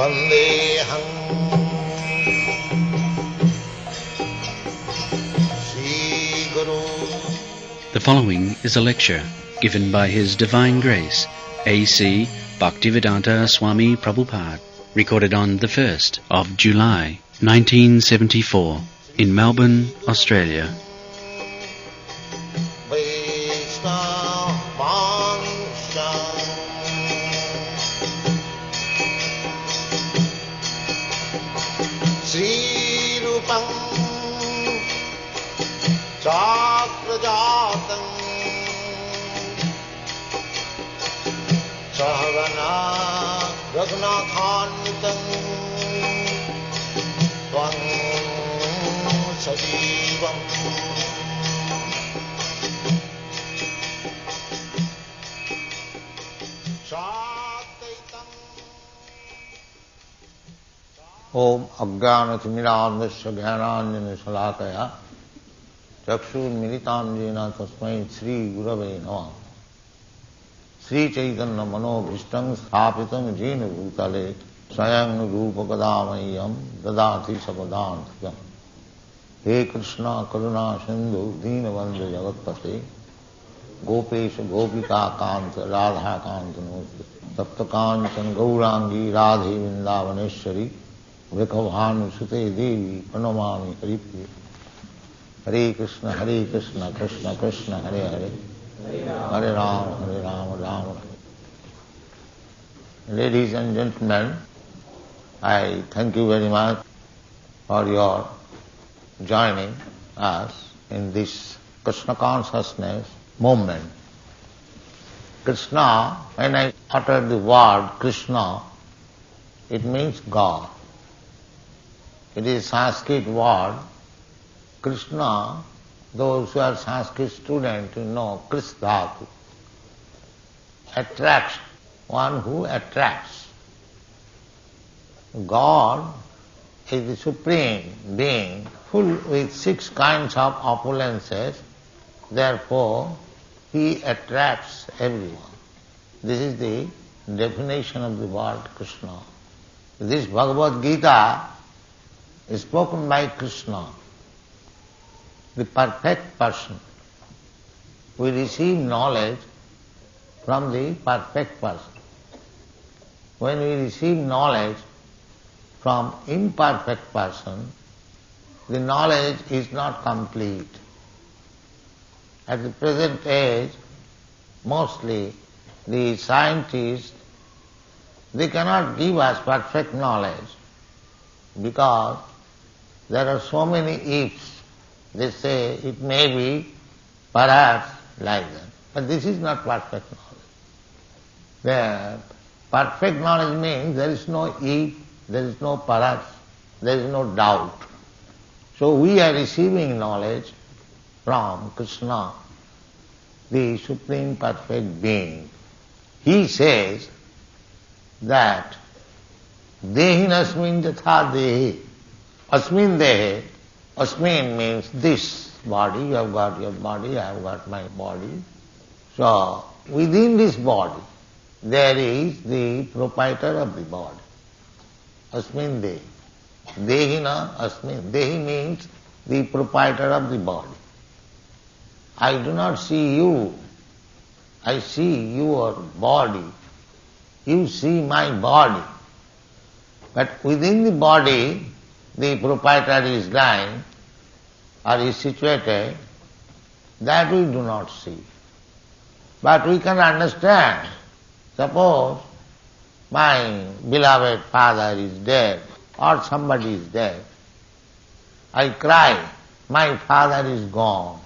Vandeham Sri Guru. The following is a lecture given by His Divine Grace, A.C. Bhaktivedanta Swami Prabhupada, recorded on the 1st of July, 1974, in Melbourne, Australia. Chakrajatam Sahagana Raghunathanvitam Tvam Sajivam Shadaitam Om Ajnanathimiramdasya Jnananjana Shalakaya Chakshurmilitam Jena Tasmai Sri Gurave Namah. Sri Chaitanya Manobhishtam Sthapitam Jena Bhutale Swayam Rupa Kadamayam Dadati Sapadantikam. He Krishna Karuna Sindhu Deenabandhu Jagatpate Gopesha Gopika Kanta Radha Kanta Noti Tapta Kanchan Gaurangi Radhe Vindavaneshwari Vrikabhanu Sute Devi Pranamami Haripriya. Hare Krishna, Krishna Krishna, Hare Hare, Hare Rama, Rama Rama. Ladies and gentlemen, I thank you very much for your joining us in this Krishna consciousness movement. Krishna, when I utter the word Krishna, it means God. It is a Sanskrit word. Krishna, those who are Sanskrit students, you know, Kris Dhatu, attraction, one who attracts. God is the supreme being, full with 6 kinds of opulences, therefore he attracts everyone. This is the definition of the word Krishna. This Bhagavad Gita is spoken by Krishna, the perfect person. We receive knowledge from the perfect person. When we receive knowledge from imperfect person, the knowledge is not complete. At the present age, mostly the scientists, they cannot give us perfect knowledge because there are so many ifs. They say it may be, perhaps, like that. But this is not perfect knowledge. The perfect knowledge means there is no if, there is no perhaps, there is no doubt. So we are receiving knowledge from Krishna, the Supreme Perfect Being. He says that Dehinasmin jatha dehi, asmin dehe. Asmin means this body, you have got your body, I have got my body. So, within this body, there is the proprietor of the body. Asmin dehi. Dehina asmin. Dehi means the proprietor of the body. I do not see you. I see your body. You see my body. But within the body, the proprietor is lying or is situated, that we do not see. But we can understand. Suppose my beloved father is dead or somebody is dead. I cry, my father is gone.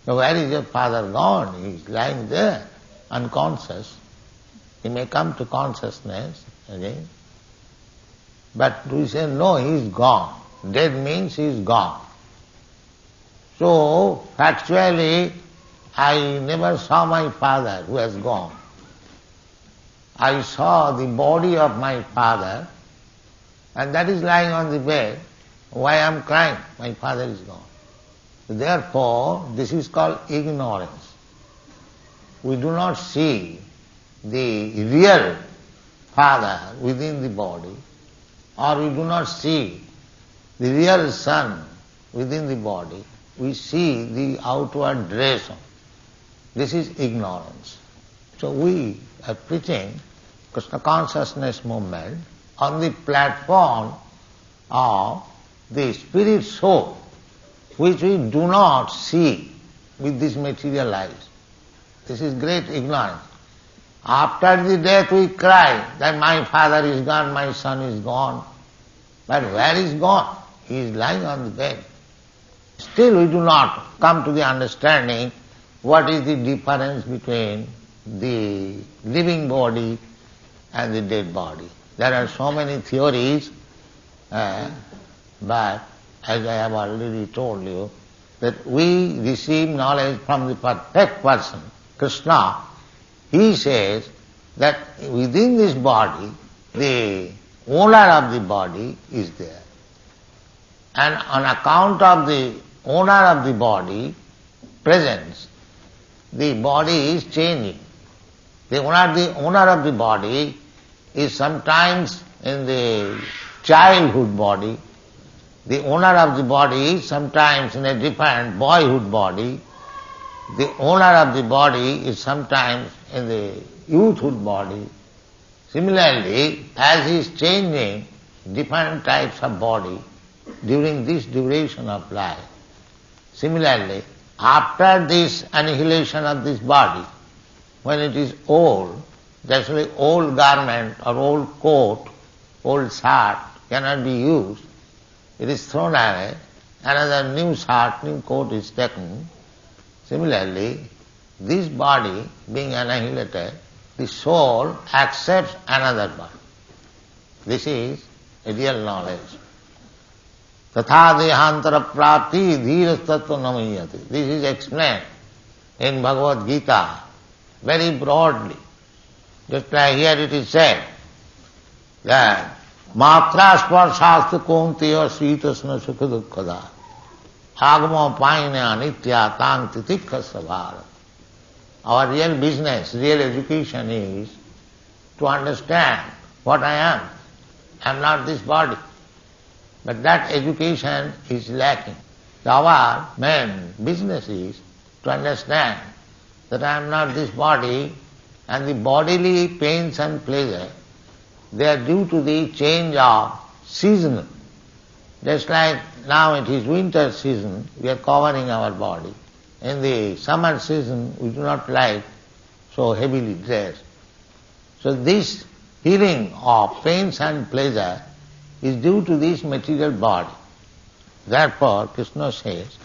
So where is your father gone? He is lying there, unconscious. He may come to consciousness again. But we say, no, he is gone. Dead means he is gone. So, factually, I never saw my father who has gone. I saw the body of my father, and that is lying on the bed. Why I am crying? My father is gone. Therefore, this is called ignorance. We do not see the real father within the body. or we do not see the real sun within the body, we see the outward dress. This is ignorance. So we are preaching Krishna consciousness movement on the platform of the spirit soul, which we do not see with this material eyes. This is great ignorance. After the death we cry that my father is gone, my son is gone. But where is gone? He is lying on the bed. Still we do not come to the understanding what is the difference between the living body and the dead body. There are so many theories, but as I have already told you, that we receive knowledge from the perfect person, Krishna. He says that within this body, the owner of the body is there. And on account of the owner of the body presence, the body is changing. The owner of the body is sometimes in the childhood body. The owner of the body is sometimes in a different boyhood body. The owner of the body is sometimes in the youthhood body. Similarly, as he is changing different types of body during this duration of life, similarly, after this annihilation of this body, when it is old, just like old garment or old coat, old shirt cannot be used, it is thrown away, another new shirt, new coat is taken. Similarly, this body being annihilated, the soul accepts another body. This is a real knowledge. Tatha dehantara prapti dhiras tattva namayati. This is explained in Bhagavad Gita very broadly. Just like here it is said that matra sparshastu konteya svitasna sukha dukkhada agama paina nitya tang titikha savara. Our real business, real education is to understand what I am. I am not this body. But that education is lacking. So our main business is to understand that I am not this body, and the bodily pains and pleasure, they are due to the change of season. Just like now it is winter season, we are covering our body. In the summer season, we do not like so heavily dressed. So this feeling of pains and pleasure is due to this material body. Therefore, Krishna says,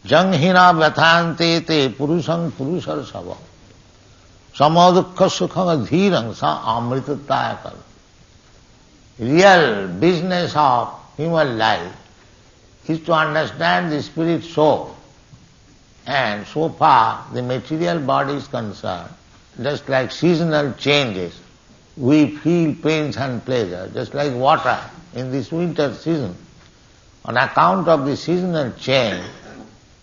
Janghina vathante te purusang purusar sava samadukha sukhang dhirang sa amritatayakal. Real business of human life is to understand the spirit soul. And so far the material body is concerned, just like seasonal changes, we feel pains and pleasure, just like water in this winter season. On account of the seasonal change,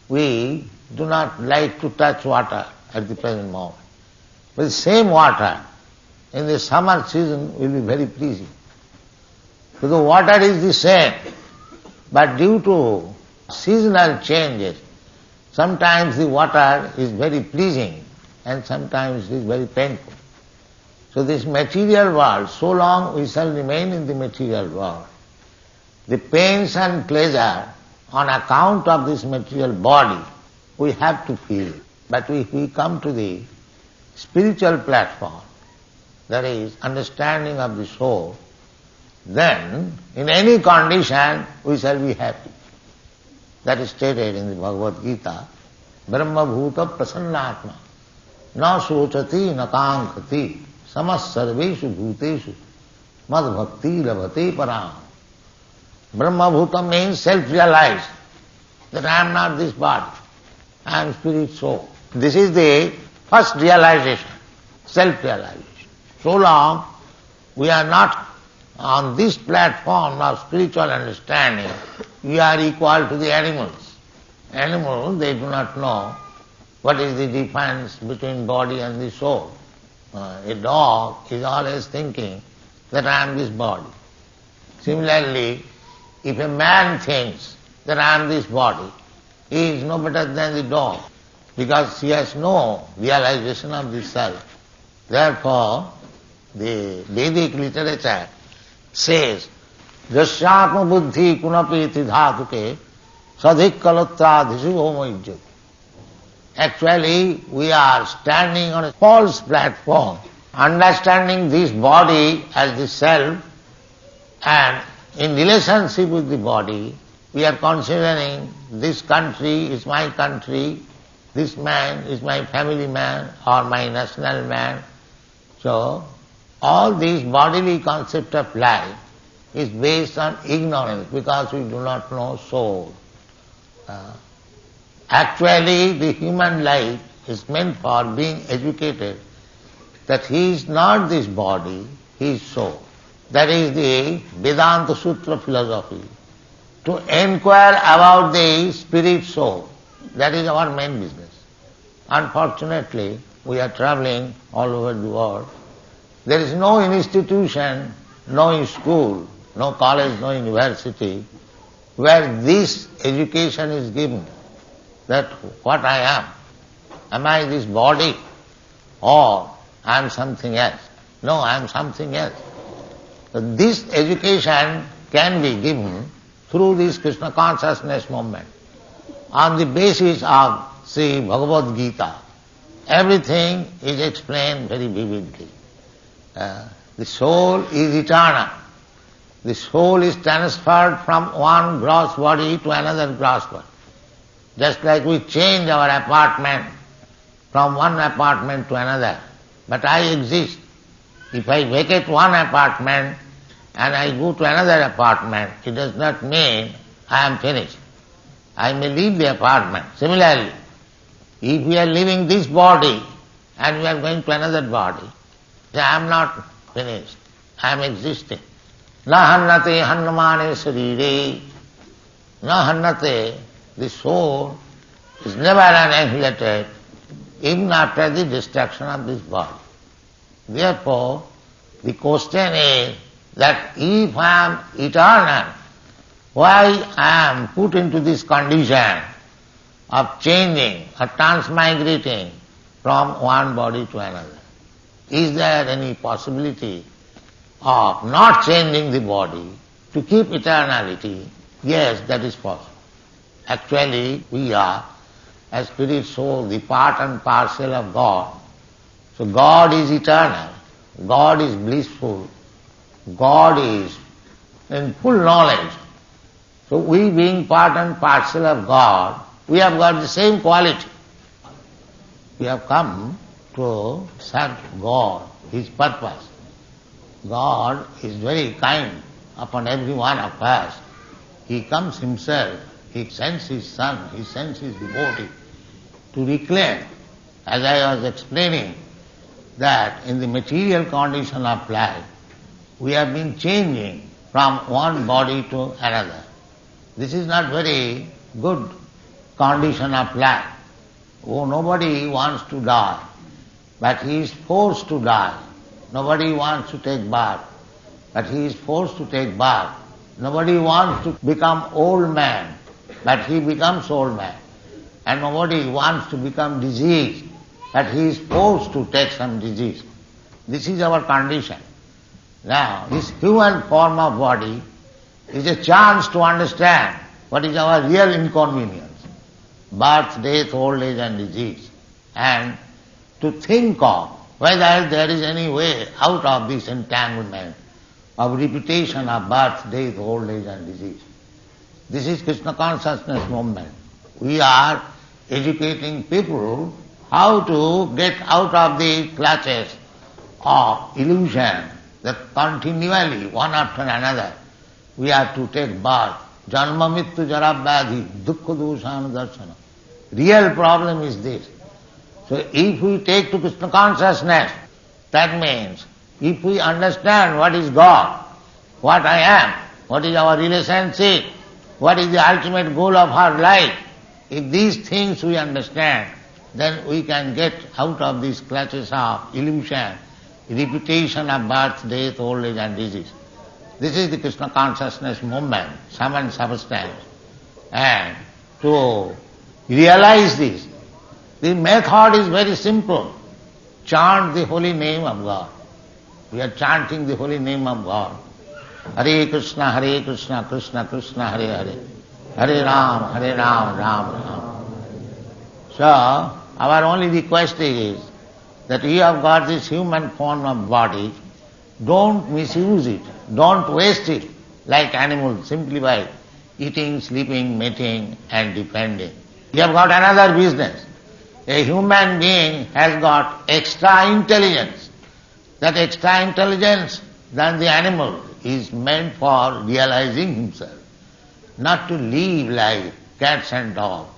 we do not like to touch water at the present moment. But the same water in the summer season will be very pleasing. So the water is the same, but due to seasonal changes, sometimes the water is very pleasing and sometimes it is very painful. So this material world, so long we shall remain in the material world, the pains and pleasure on account of this material body we have to feel. But if we come to the spiritual platform, that is understanding of the soul, then in any condition we shall be happy. That is stated in the Bhagavad Gita, Brahma bhuta prasannatma na sochati na kankati samas sarveshu bhuteshu mad bhakti labhate param. Brahma bhuta means self-realized, that I am not this body, I am spirit soul. This is the first realization, self-realization. So long we are not on this platform of spiritual understanding, we are equal to the animals. Animals, they do not know what is the difference between body and the soul. A dog is always thinking that I am this body. Similarly, if a man thinks that I am this body, he is no better than the dog, because he has no realization of the self. Therefore, the Vedic literature says, Jasyatma buddhi kunapi iti dhatuke sadhik kalatra dhishu. Actually, we are standing on a false platform, understanding this body as the self, and in relationship with the body, we are considering this country is my country, this man is my family man or my national man. So, all these bodily concept of life is based on ignorance because we do not know soul. Actually, the human life is meant for being educated that he is not this body, he is soul. That is the Vedanta Sutra philosophy. To inquire about the spirit soul, that is our main business. Unfortunately, we are traveling all over the world. There is no institution, no school, no college, no university where this education is given, that what I am. Am I this body or I am something else? No, I am something else. So this education can be given through this Krishna consciousness movement on the basis of, see, Bhagavad Gita. Everything is explained very vividly. The soul is eternal. The soul is transferred from one gross body to another gross body. Just like we change our apartment from one apartment to another. But I exist. If I vacate one apartment and I go to another apartment, it does not mean I am finished. I may leave the apartment. Similarly, if we are leaving this body and we are going to another body, then I am not finished. I am existing. Na hannate hannamane sarire. Na hannate, the soul is never annihilated even after the destruction of this body. Therefore, the question is that if I am eternal, why I am put into this condition of changing or transmigrating from one body to another? Is there any possibility of not changing the body to keep eternality? Yes, that is possible. Actually, we are, as spirit soul, the part and parcel of God. So God is eternal, God is blissful, God is in full knowledge. So we being part and parcel of God, we have got the same quality. We have come to serve God, His purpose. God is very kind upon every one of us. He comes Himself, He sends His Son, He sends His devotee to reclaim, as I was explaining, that in the material condition of life, we have been changing from one body to another. This is not very good condition of life. Oh, nobody wants to die, but he is forced to die. Nobody wants to take birth, but he is forced to take birth. Nobody wants to become old man, but he becomes old man. And nobody wants to become diseased, but he is forced to take some disease. This is our condition. Now, this human form of body is a chance to understand what is our real inconvenience. Birth, death, old age and disease. And to think of whether there is any way out of this entanglement of repetition of birth, death, old age and disease. This is Krishna consciousness movement. We are educating people how to get out of the clutches of illusion that continually, one after another, we have to take birth. Janma mittu jara vyadhi dukkha doshana darshana. Real problem is this. So if we take to Krishna consciousness, that means if we understand what is God, what I am, what is our relationship, what is the ultimate goal of our life, if these things we understand, then we can get out of these clutches of illusion, repetition of birth, death, old age and disease. This is the Krishna consciousness movement, sum and substance. And to realize this, the method is very simple. Chant the holy name of God. We are chanting the holy name of God. Hare Krishna, Krishna Krishna, Hare Hare. Hare Ram, Ram Ram. So, our only request is that you have got this human form of body, don't misuse it, don't waste it like animals simply by eating, sleeping, mating and depending. You have got another business. A human being has got extra intelligence. That extra intelligence than the animal is meant for realizing himself, not to live like cats and dogs.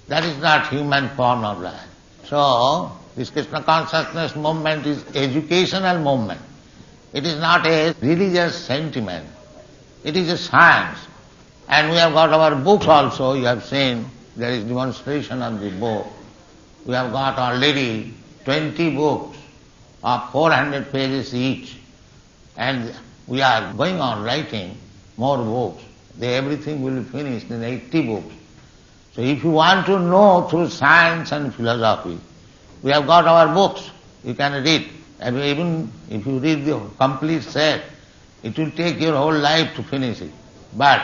That is not human form of life. So, this Krishna consciousness movement is educational movement. It is not a religious sentiment. It is a science. And we have got our books also. You have seen there is demonstration of the book. We have got already 20 books of 400 pages each. And we are going on writing more books. Everything will be finished in 80 books. So if you want to know through science and philosophy, we have got our books. You can read. And even if you read the complete set, it will take your whole life to finish it. But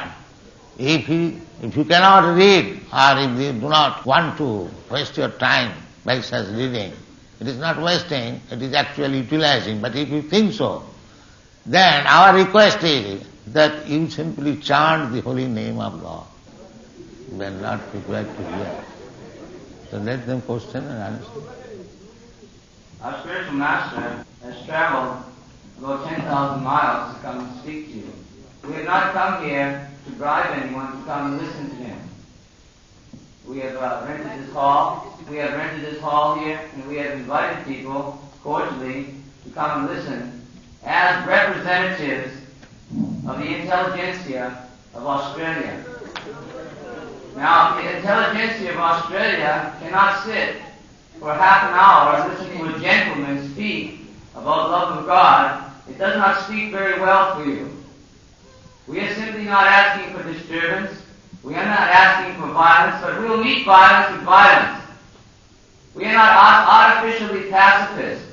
if you cannot read, or if you do not want to waste your time by such reading, it is not wasting, it is actually utilizing. But if you think so, then our request is that you simply chant the holy name of God. We are not prepared to hear. So let them question and answer. Our spiritual master has traveled about 10,000 miles to come and speak to you. We have not come here to bribe anyone to come and listen to him. We have rented this hall. We have rented this hall here, and we have invited people cordially to come and listen as representatives of the intelligentsia of Australia. Now, the intelligentsia of Australia cannot sit for half an hour listening to a gentleman speak about love of God. It does not speak very well for you. We are simply not asking for disturbance. We are not asking for violence, but we will meet violence with violence. We are not artificially pacifist.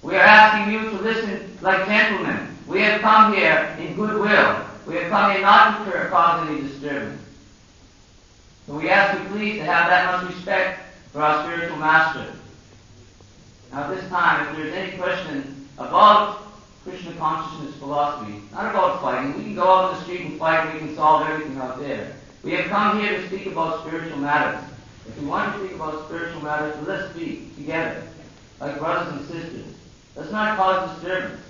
We are asking you to listen like gentlemen. We have come here in goodwill. We have come here not to cause any disturbance. So we ask you please to have that much respect for our spiritual master. Now at this time, if there is any question about Krishna consciousness philosophy, not about fighting. We can go out in the street and fight, we can solve everything out there. We have come here to speak about spiritual matters. If you want to speak about spiritual matters, let's speak together, like brothers and sisters. Let's not cause disturbance.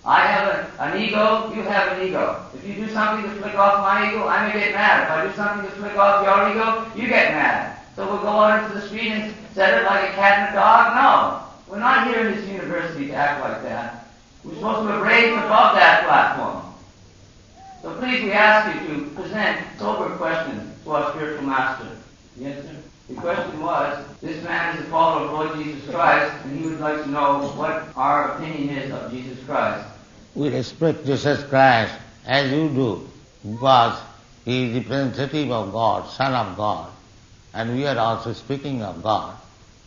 I have an ego, you have an ego. If you do something to flick off my ego, I may get mad. If I do something to flick off your ego, you get mad. So we'll go out into the street and set it like a cat and a dog? No. We're not here in this university to act like that. We're supposed to have raised above that platform. So please, we ask you to present sober questions to our spiritual master. Yes, sir? The question was, this man is a follower of Lord Jesus Christ, and he would like to know what our opinion is of Jesus Christ. We respect Jesus Christ as you do, because he is representative of God, Son of God, and we are also speaking of God,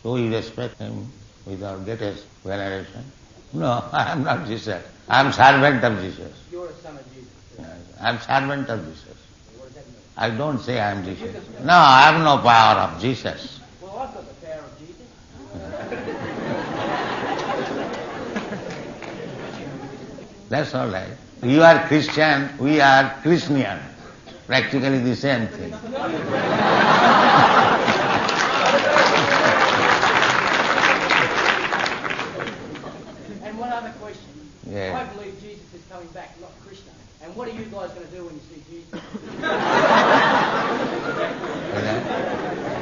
so we respect him with our greatest veneration. No, I am not Jesus. I am servant of Jesus. You are a son of Jesus. Yes, I am servant of Jesus. What does that mean? I don't say I am Jesus. No, I have no power of Jesus. Well, I've got the power of Jesus. That's all right. You are Christian, we are Christian. Practically the same thing. And one other question. Yeah. I believe Jesus is coming back, not Krishna. And what are you guys going to do when you see Jesus? I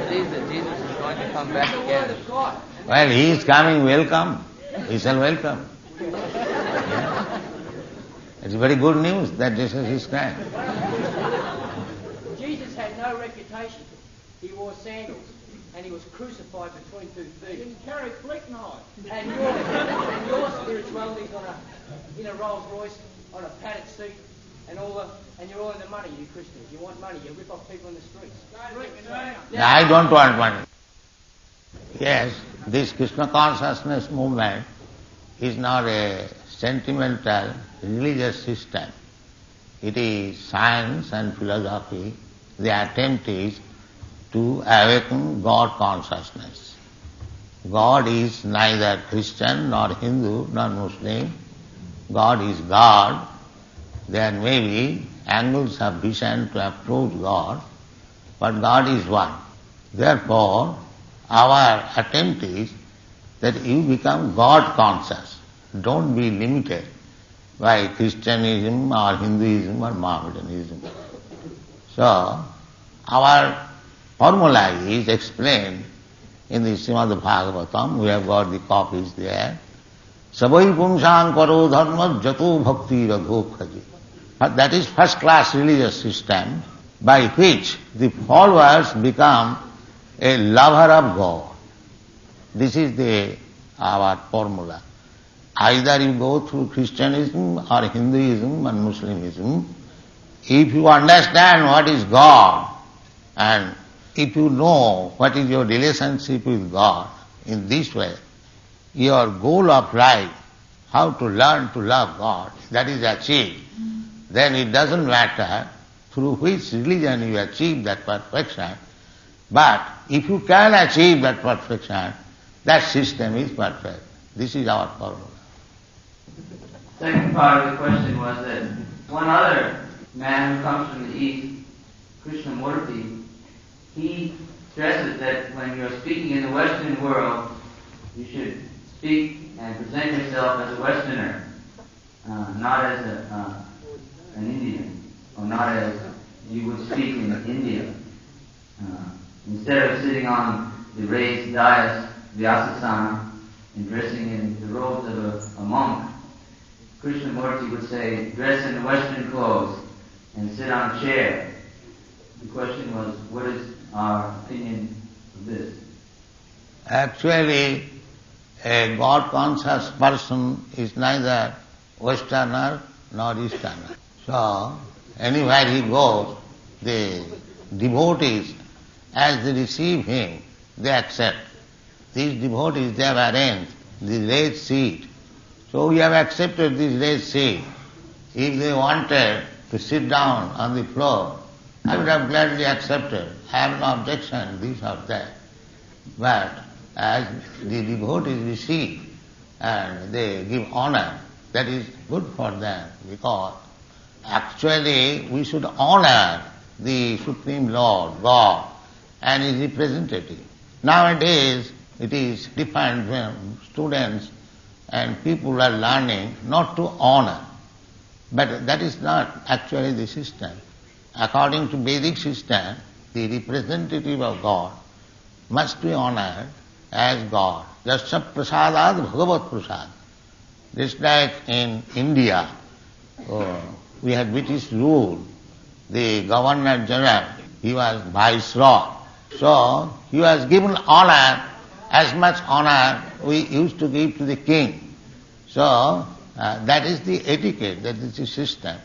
believe that Jesus is going to come back The Word again. of God. Well, he is coming, welcome. He shall welcome. Yeah. It's very good news that Jesus is coming. Jesus had no reputation. He wore sandals. And he was crucified between two thieves. He didn't carry a flick knife. And your spirituality is in a Rolls Royce, on a padded seat, and you're all into money, you Christians. You want money, you rip off people in the streets. I don't want money. Yes, this Krishna consciousness movement is not a sentimental religious system. It is science and philosophy. The attempt is to awaken God consciousness. God is neither Christian nor Hindu nor Muslim. God is God. There may be angles of vision to approach God, but God is one. Therefore, our attempt is that you become God conscious. Don't be limited by Christianism or Hinduism or Mohammedanism. So, our formula is explained in the Srimad Bhagavatam. We have got the copies there. Savai pumsang paro dharma jato bhakti radho khaji. That is first class religious system by which the followers become a lover of God. This is our formula. Either you go through Christianism or Hinduism or Muslimism. If you understand what is God and if you know what is your relationship with God in this way, your goal of life, how to learn to love God, that is achieved, then it doesn't matter through which religion you achieve that perfection, but if you can achieve that perfection, that system is perfect. This is our formula. Second part of the question was that one other man who comes from the East, Krishnamurti, he stresses that when you're speaking in the Western world, you should speak and present yourself as a Westerner, not as an Indian, or not as you would speak in India. Instead of sitting on the raised dais, Vyasasana, and dressing in the robes of a monk, Krishnamurti would say, dress in Western clothes and sit on a chair. The question was, what is our opinion of this? Actually, a God-conscious person is neither Westerner nor Easterner. So, anywhere he goes, the devotees, as they receive him, they accept. These devotees, they have arranged the raised seat. So we have accepted this raised seat. If they wanted to sit down on the floor, I would have gladly accepted. I have no objection, this or that. But as the devotees receive and they give honor, that is good for them, because actually we should honor the Supreme Lord, God, and His representative. Nowadays it is different when students and people are learning not to honor. But that is not actually the system. According to Vedic system, the representative of God must be honored as God. Jasya prasadad bhagavat prasad. Just like in India, we had British rule. The Governor General, he was Viceroy. So he was given honor, as much honor we used to give to the king. So that is the etiquette, that is the system.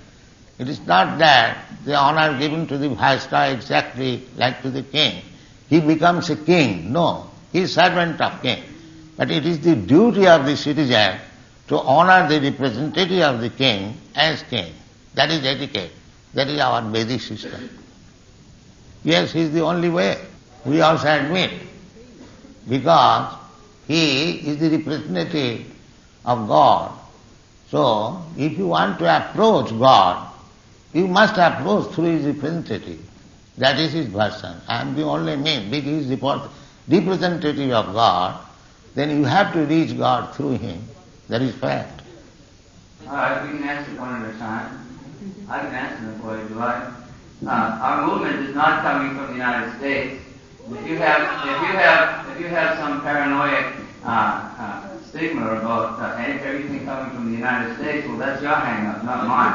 It is not that the honor given to the Viceroy exactly like to the king. He becomes a king. No, he is servant of king. But it is the duty of the citizen to honor the representative of the king as king. That is etiquette. That is our Vedic system. Yes, he is the only way. We also admit. Because he is the representative of God. So, if you want to approach God, you must approach through his representative. That is his person. I am the only means. If he is the representative of God, then you have to reach God through him. That is fact. All right, we can answer one at a time. I can answer them for you if you like. Our movement is not coming from the United States. If you have some paranoid stigma about everything coming from the United States, well, that's your hang-up, not mine.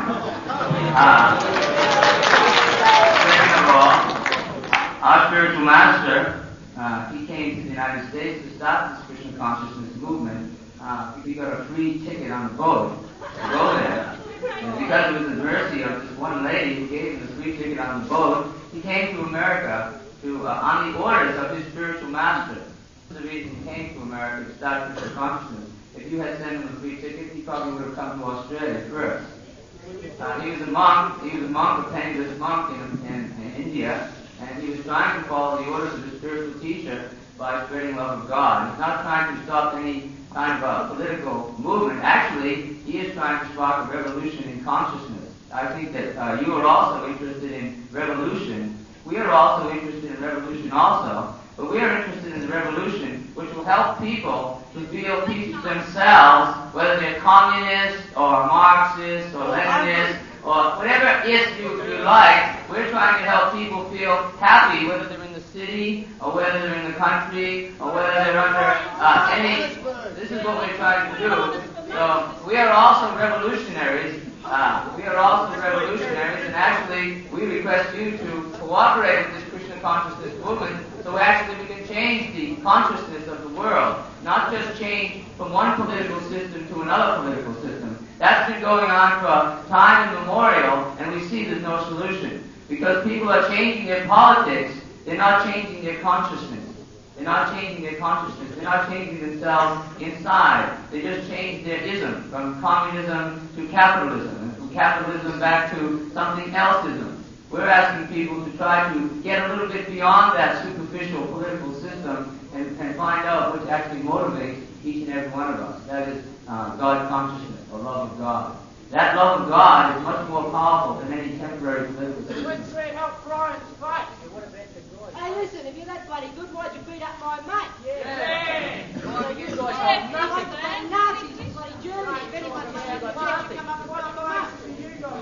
Second of all, our spiritual master, he came to the United States to start this Krishna consciousness movement. We got a free ticket on the boat to go there. And because it was the mercy of this gentleman lady who gave him the free ticket on the boat, he came to America on the orders of his spiritual master. This is the reason he came to America to start Krishna consciousness. If you had sent him a free ticket, he probably would have come to Australia first. He was a monk, a penniless monk in India, and he was trying to follow the orders of his spiritual teacher by spreading love of God. He's not trying to stop any kind of a political movement. Actually, he is trying to spark a revolution in consciousness. I think that you are also interested in revolution. We are also interested in revolution also, but we are interested in the revolution which will help people to feel peace themselves, whether they're communists or Marxists or Leninists or whatever it is you like. We're trying to help people feel happy, whether they're in the city or whether they're in the country or whether they're under any. This is what we're trying to do. So we are also revolutionaries. And actually we request you to cooperate with this Krishna consciousness movement so actually we can change the consciousness of the world, not just change from one political system to another political system. That's been going on for time immemorial, and we see there's no solution. Because people are changing their politics, they're not changing their consciousness. They're not changing their consciousness. They're not changing themselves inside. They just change their ism from communism to capitalism, and from capitalism back to something else-ism. We're asking people to try to get a little bit beyond that superficial political system and find out what actually motivates each and every one of us. That is God consciousness, or love of God. That love of God is much more powerful than any temporary political system. Hey, listen, if you're that bloody good, why'd you beat up my mate? Yeah. Well, you guys are like the bloody Nazis in bloody Germany. If anybody wants to protect you, come up and watch them up.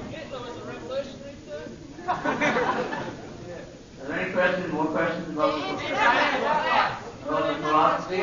Hitler was a revolutionary too. Are there any questions, more questions about the philosophy?